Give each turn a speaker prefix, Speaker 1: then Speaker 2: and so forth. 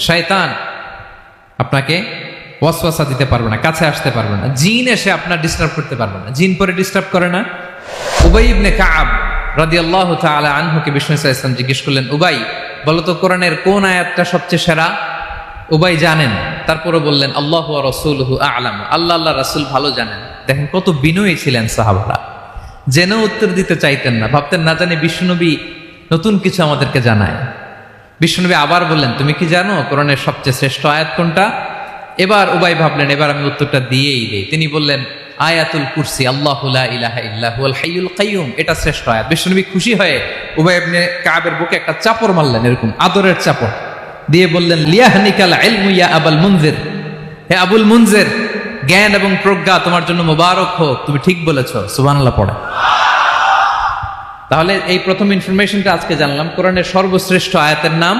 Speaker 1: শয়তান আপনাকে ওয়াসওয়াসা দিতে পারবে না, কাছে আসতে পারবে না, জিন এসে আপনার ডিস্টার্ব করতে পারবে না। জিন পরে ডিস্টার্ব করে না? উবাই ইবনে কাব রাদিয়াল্লাহু তাআলা আনহুকে বিষ্ণু সাল্লাল্লাহু আলাইহি ওয়াসাল্লাম জিজ্ঞেস করলেন, উবাই বলো তো কোরআনের কোন আয়াতটা সবচেয়ে সেরা? উবাই জানেন, তারপরে বললেন আল্লাহু ওয়া রাসূলুহু আ'লাম, আল্লাহ আল্লাহ রাসূল ভালো জানেন। দেখেন কত বিনয়ী ছিলেন সাহাবারা, জেনে উত্তর দিতে চাইতেন না, ভাবতেন না জানি বিশ্বনবী নতুন কিছু আমাদেরকে জানায়। বিশ্বনবী আবার বললেন, তুমি কি জানো কোরআনের সবচেয়ে শ্রেষ্ঠ আয়াত কোনটা? এবার উবাই ভাবলেন এবার আমি উত্তরটা দিয়েই দেই। তিনি বললেন আয়াতুল কুরসি, আল্লাহু লা ইলাহা ইল্লা হুয়াল হাইয়ুল কাইয়ুম, এটা শ্রেষ্ঠ আয়াত। বিশ্বনবী খুশি হয়ে উবাই ইবনে কাবের বুকে একটা চাপড় মারলেন, এরকম আদরের চাপড় দিয়ে বললেন, লিয়াহনিকাল ইলমু ইয়া আবুল মুনজির, হে আবুল মুনজির, জ্ঞান এবং প্রজ্ঞা তোমার জন্য মোবারক হোক, তুমি ঠিক বলেছো। সুবহানাল্লাহ পড়ে। তাহলে এই প্রথম ইনফরমেশনটা আজকে জানলাম, কোরআনের সর্বশ্রেষ্ঠ আয়াতের নাম